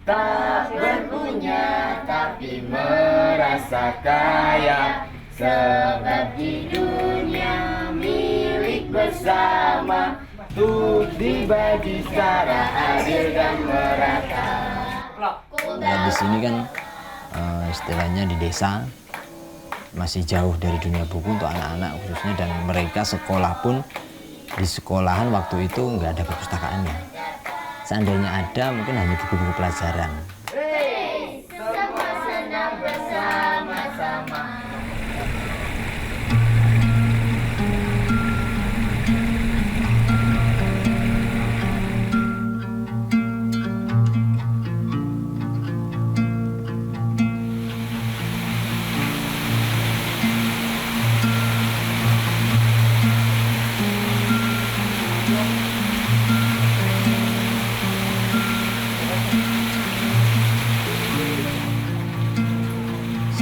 tak berpunya tapi merasa kaya, sebab di dunia milik bersama tuh dibagi secara adil dan merata. Nah, di sini kan istilahnya di desa masih jauh dari dunia buku untuk anak-anak khususnya, dan mereka sekolah pun di sekolahan waktu itu nggak ada perpustakaannya. Seandainya ada, mungkin hanya buku-buku pelajaran. Semua senang bersama-sama.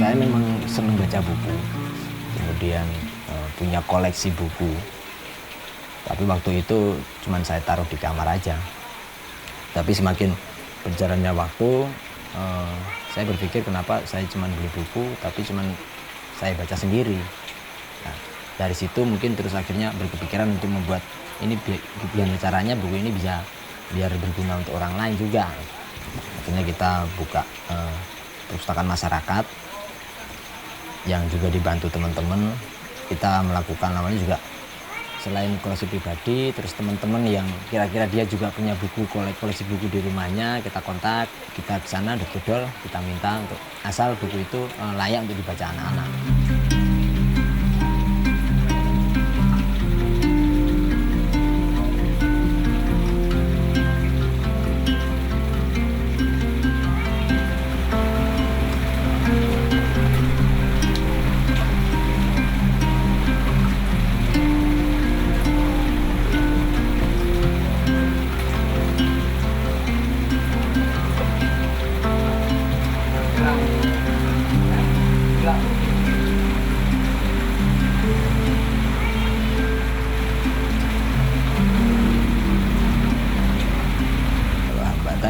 Saya memang senang baca buku, kemudian punya koleksi buku. Tapi waktu itu cuma saya taruh di kamar aja. Tapi semakin berjalannya waktu, saya berpikir kenapa saya cuma beli buku, tapi cuma saya baca sendiri. Nah, dari situ mungkin terus akhirnya berkepikiran untuk membuat ini, gimana caranya buku ini bisa biar berguna untuk orang lain juga. Akhirnya kita buka perpustakaan masyarakat yang juga dibantu teman-teman. Kita melakukan namanya juga selain koleksi pribadi, terus teman-teman yang kira-kira dia juga punya buku, koleksi buku di rumahnya, kita kontak, kita ke sana dodol, kita minta untuk asal buku itu layak untuk dibaca anak-anak.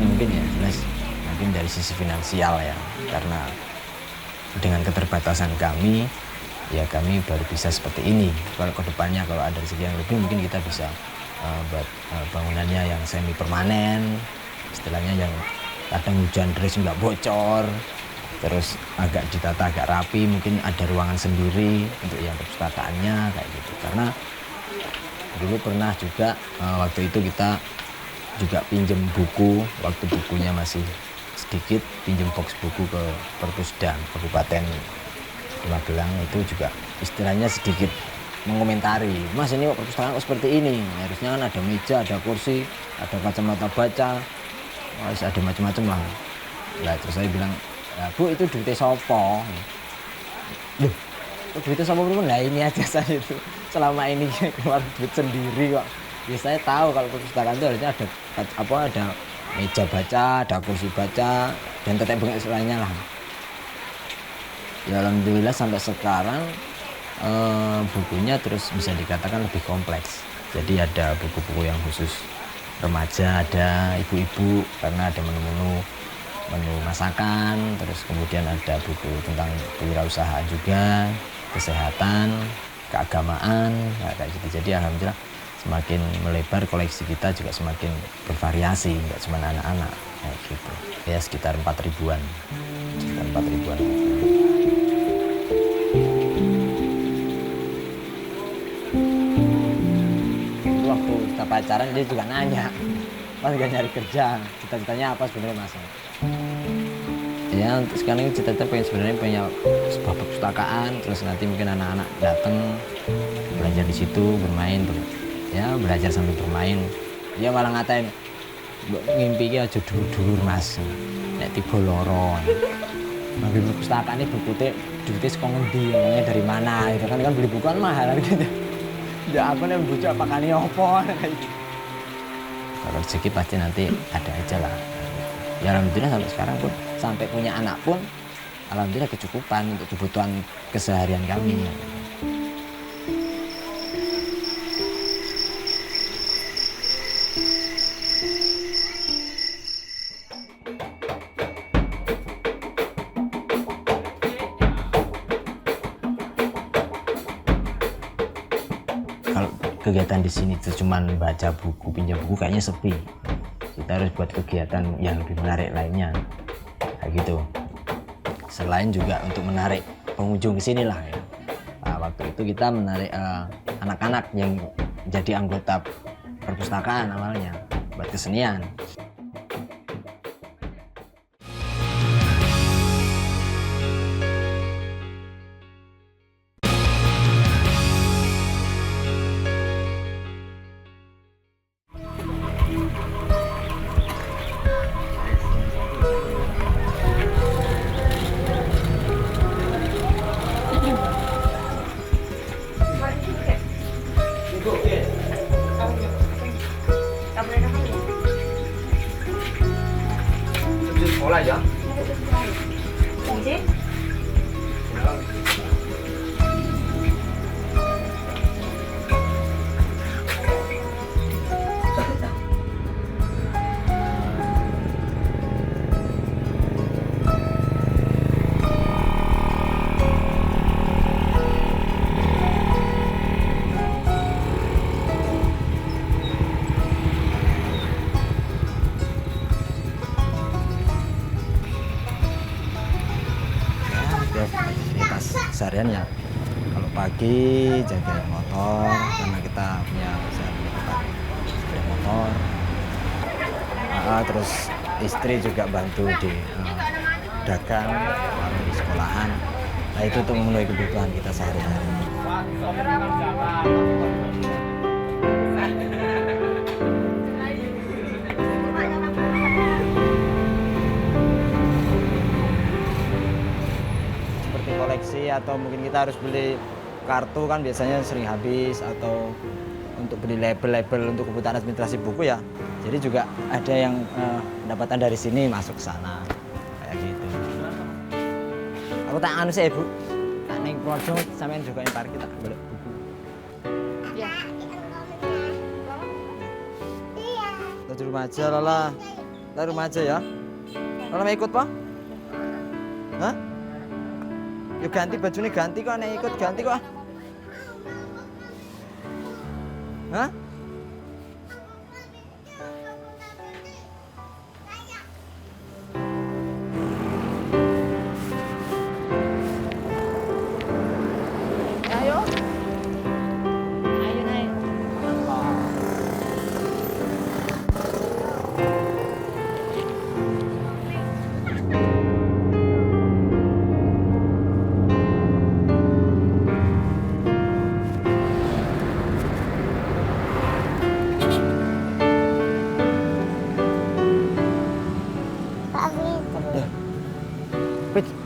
Mungkin ya jelas mungkin dari sisi finansial ya, karena dengan keterbatasan kami ya kami baru bisa seperti ini. Kalau kedepannya kalau ada rezeki yang lebih mungkin kita bisa buat bangunannya yang semi permanen, istilahnya yang kadang hujan deras nggak bocor, terus agak ditata agak rapi, mungkin ada ruangan sendiri untuk yang perpustakaannya kayak gitu. Karena dulu pernah juga waktu itu kita juga pinjem buku, waktu bukunya masih sedikit, pinjem box buku ke Perpusdan Kabupaten Magelang. Itu juga istilahnya sedikit mengomentari, Mas ini perpustakaan kok seperti ini, harusnya kan ada meja, ada kursi, ada kacamata baca, ada macam-macam lah. Nah, terus saya bilang, Bu itu duitnya sopo? Loh, duitnya sopo pun? Nah ini aja saya itu selama ini keluar duit sendiri kok. Ya saya tahu kalau perpustakaan itu harusnya ada meja baca, ada kursi baca, dan tetek bengek lainnya lah. Ya alhamdulillah sampai sekarang bukunya terus bisa dikatakan lebih kompleks. Jadi ada buku-buku yang khusus remaja, ada ibu-ibu karena ada menu masakan, terus kemudian ada buku tentang kewirausahaan juga, kesehatan, keagamaan, kayak gitu. Jadi alhamdulillah semakin melebar koleksi kita juga semakin bervariasi, nggak cuma anak-anak kayak gitu. Ya sekitar 4.000-an. Sekitar 4.000-an. Waktu kita pacaran dia juga nanya, Mas gak nyari kerja, cita-citanya apa sebenarnya Mas? Ya untuk sekarang ini cita-cita sebenarnya punya sebuah perpustakaan, terus nanti mungkin anak-anak datang belajar di situ, bermain, ya belajar sambil bermain. Dia malah ngatain, ngimpi aja dulur-dulur Mas, nek tiba loro. Ngambil perpustakaan ini buku duitnya sekolah ngendi, ngomongnya dari mana, itu kan beli buku kan mahal gitu. Ya apa nih buku apakah ini apa? Kalau rezeki pasti nanti ada aja lah. Ya alhamdulillah sampai sekarang pun, sampai punya anak pun, alhamdulillah kecukupan untuk kebutuhan keseharian kami. kegiatan di sini itu cuma baca buku, pinjam buku, kayaknya sepi. Kita harus buat kegiatan yang lebih menarik lainnya, kayak gitu. Selain juga untuk menarik pengunjung ke sini lah ya. Nah, waktu itu kita menarik anak-anak yang jadi anggota perpustakaan awalnya buat kesenian. Sekolah ya? Aktivitas seharian ya, kalau pagi jaga motor karena kita punya tempat sepeda motor. Terus istri juga bantu di dagang atau di sekolahan. Nah itu untuk memenuhi kebutuhan kita sehari-hari. Koleksi atau mungkin kita harus beli kartu kan biasanya sering habis, atau untuk beli label-label untuk kebutuhan administrasi buku ya. Jadi juga ada yang pendapatan dari sini masuk ke sana kayak gitu. Aku tak anu sih Ibu. Tak ning Projo sampean juga yang parkir tak golek buku. Iya. Iya. Di rumah aja Lala. Di rumah aja ya. Lala mau ikut, Pak? Hah? Yuk ganti bajunya, ganti kok, nek ikut ganti kok. Hah? Ayo. Ayo naik.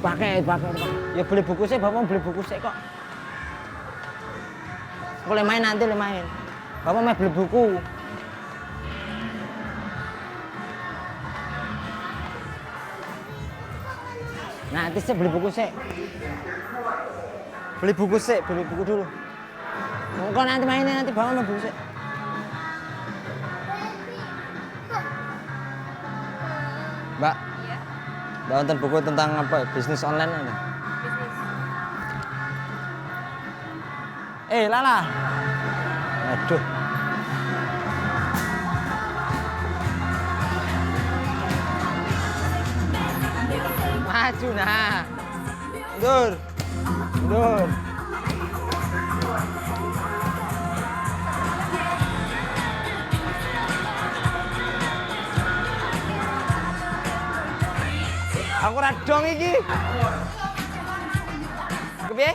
Pakai. Ya beli buku sih, Bapak beli buku sih kok. Boleh main nanti, boleh main. Bapak mau beli buku. Nanti saya beli buku sih. Beli buku dulu. Kok nanti mainnya, nanti Bapak mau buku sih. Mbak. Iya. Nonton buku tentang apa? Bisnis online ada. Bisnis. Lala. Aduh. Maju nah. Mundur. Aku radong iki. Kepiye?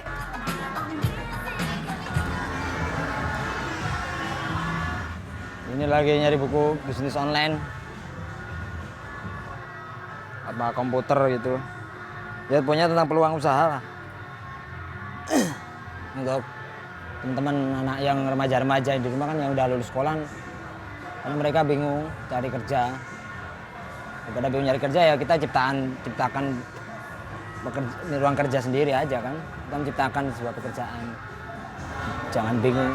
Ini lagi nyari buku bisnis online. Apa komputer gitu. Ya punya tentang peluang usaha lah. Untuk teman-teman anak yang remaja-remaja di rumah kan yang udah lulus sekolah. Karena mereka bingung cari kerja. Daripada bingung nyari kerja ya kita ciptakan ruang kerja sendiri aja kan. Kita menciptakan sebuah pekerjaan. Jangan bingung.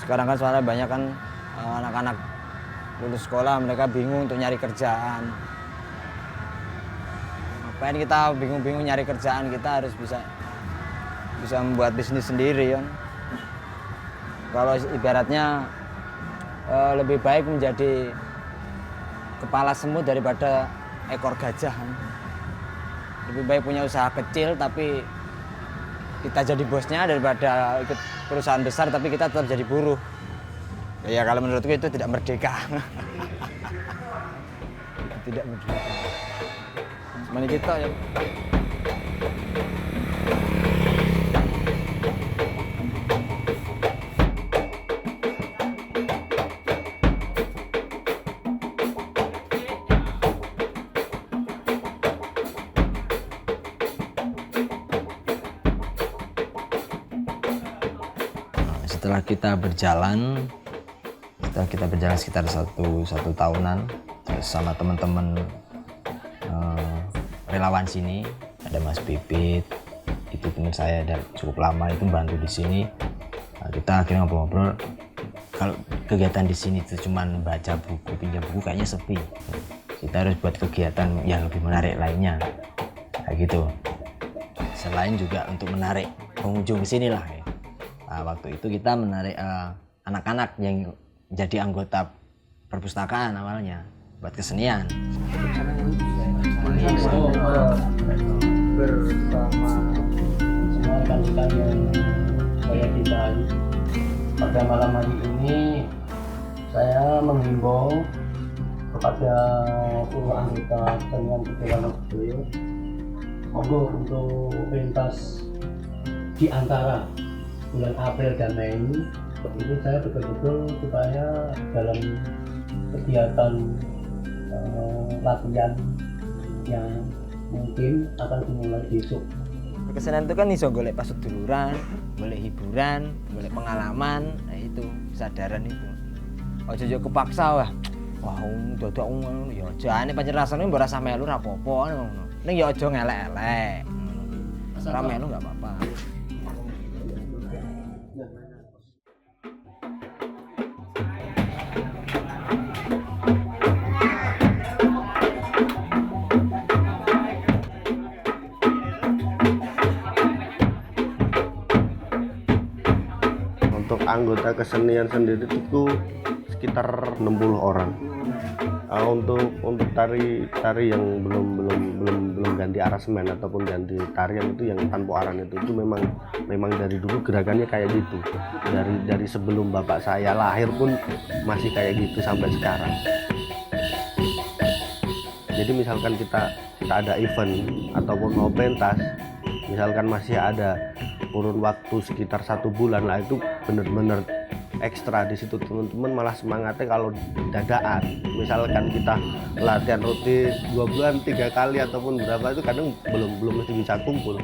Sekarang kan soalnya banyak kan anak-anak lulus sekolah mereka bingung untuk nyari kerjaan. Ngapain kita bingung-bingung nyari kerjaan, kita harus bisa membuat bisnis sendiri kan. Kalau ibaratnya lebih baik menjadi kepala semut daripada ekor gajah. Lebih baik punya usaha kecil tapi kita jadi bosnya daripada ikut perusahaan besar tapi kita tetap jadi buruh. Ya kalau menurutku itu tidak merdeka. Tidak merdeka. Semuanya kita ya. Setelah kita berjalan sekitar satu tahunan sama teman-teman relawan sini, ada Mas Pipit, itu teman saya dan cukup lama itu bantu di sini. Nah, kita akhirnya ngobrol-ngobrol, kalau kegiatan di sini itu cuman baca buku, pinjam buku kayaknya sepi. Kita harus buat kegiatan yang lebih menarik lainnya, kayak gitu. Selain juga untuk menarik pengunjung ke sini lah. Nah, waktu itu kita menarik anak-anak yang jadi anggota perpustakaan awalnya buat kesenian. Bersama semua rekan-rekan yang saya cintai, pada malam hari ini saya menghimbau kepada seluruh anggota kesenian Dewan Beliau, monggo untuk pentas di antara bulan April dan Mei ini saya betul-betul supaya dalam kegiatan latihan yang mungkin akan dimulai besok. Kesenian itu kan iso golek paseduluran, golek hiburan, golek pengalaman, nah itu kesadaran itu. Ojo yo kepaksa wah dodok ngono ya aja ane pancen rasane mbok rasa melu ra apa-apa ngono. Ning ya aja ngelek-elek. Ora melu enggak apa-apa. Untuk anggota kesenian sendiri itu sekitar 60 orang. Untuk tari yang belum ganti aransemen ataupun ganti tarian itu yang tanpa aran itu memang dari dulu gerakannya kayak gitu. Dari sebelum bapak saya lahir pun masih kayak gitu sampai sekarang. Jadi misalkan kita ada event ataupun mau pentas, misalkan masih ada kurun waktu sekitar 1 bulan lah, itu bener-bener ekstra di situ. Teman-teman malah semangatnya kalau dadaan. Misalkan kita latihan rutin 2 bulan 3 kali ataupun berapa, itu kadang belum mesti bisa kumpul.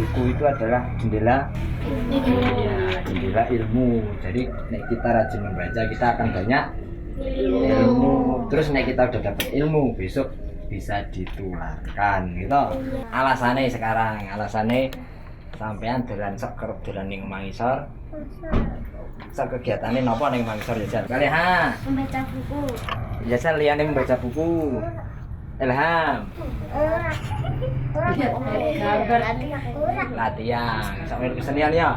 Buku itu adalah jendela ilmu. Jadi nek kita rajin membaca, kita akan banyak ilmu. Terus nek kita udah dapat ilmu, besok bisa ditularkan gitu. Alasannya sampean dolan seker dolan ning Mangisor. Kegiatannya napa ning Mangisor ya? Kali Membaca buku. Biasa liyane membaca buku. Ilham. Latihan sambil kesenian ya.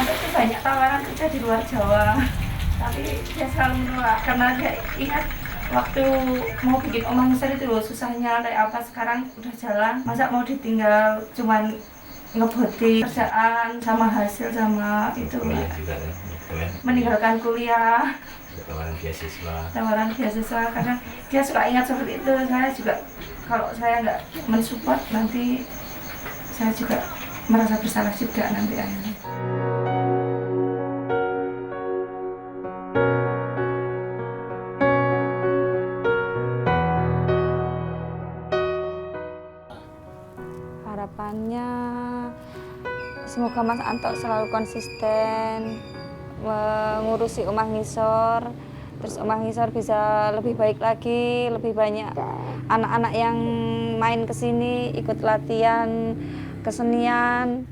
Itu banyak tawaran kerja di luar Jawa, tapi dia selalu menolak karena dia ingat waktu mau bikin omah ngisor itu loh susahnya kayak apa, sekarang udah jalan. Masa mau ditinggal cuman ngeboti kerjaan sama hasil sama itu Kuliah juga ya, meninggalkan kuliah, tawaran beasiswa. karena dia suka ingat seperti itu. Saya juga kalau saya nggak mensupport nanti saya juga merasa bersalah juga nanti akhirnya. Harapannya semoga Mas Anto selalu konsisten mengurusi Omah Ngisor, terus Omah Ngisor bisa lebih baik lagi, lebih banyak anak-anak yang main ke sini, ikut latihan kesenian,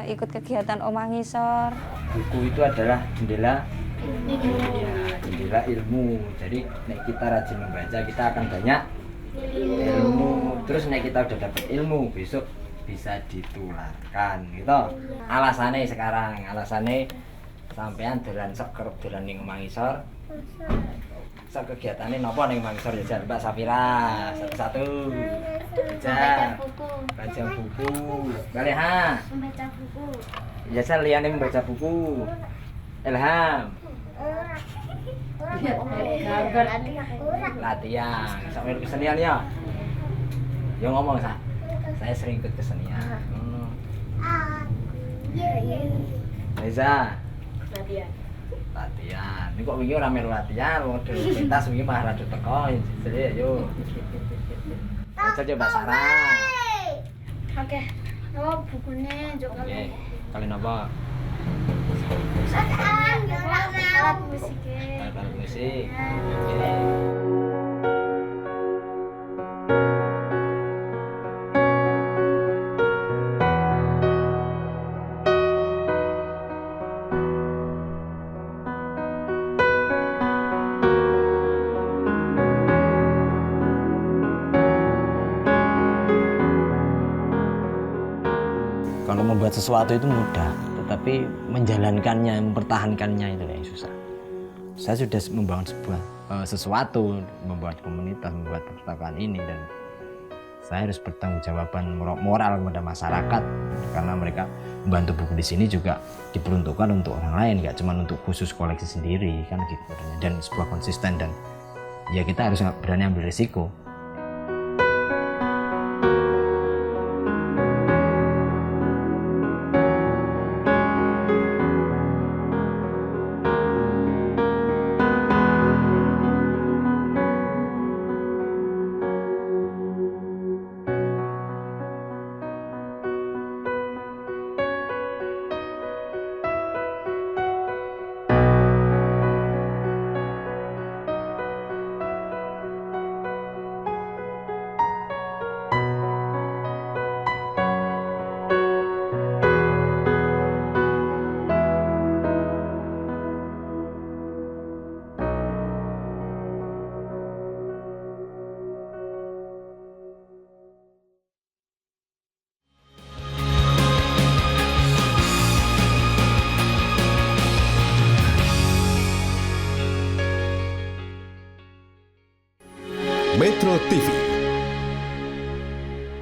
ikut kegiatan Omah Ngisor. Buku itu adalah jendela dunia, jendela ilmu. Jadi nek kita rajin membaca, kita akan banyak ilmu. Terus nek kita udah dapat ilmu, besok bisa ditularkan gitu. Alasannya sekarang, sampean dolan seker dolan ning Omah Ngisor. Sak kegiatane napa ning Omah Ngisor ya Mbak Safira? Satu-satu. Baca buku. Galeha. Membaca buku. Biasa liyane membaca buku. Ilham. Latihan. Sampai kesenian ya. Yo ngomong sa. Saya sering ikut kesenian. Reza. Latihan. Ini kok wingi ora melu latihan, wong dhewe pentas wingi malah rada teko. Jadi ayo. Baca coba Sarah. Oke. Nama bukunya juga. Oke. Kalian apa? Alat musiknya. Alat musik. Oke. Kalau membuat sesuatu itu mudah, tetapi menjalankannya, mempertahankannya itu yang susah. Saya sudah membangun sesuatu, membuat komunitas, membuat perpustakaan ini, dan saya harus bertanggungjawaban moral kepada masyarakat karena mereka membantu buku di sini juga diperuntukkan untuk orang lain, nggak cuma untuk khusus koleksi sendiri kan gitu. Dan sebuah konsisten, dan ya kita harus berani ambil risiko. Metro TV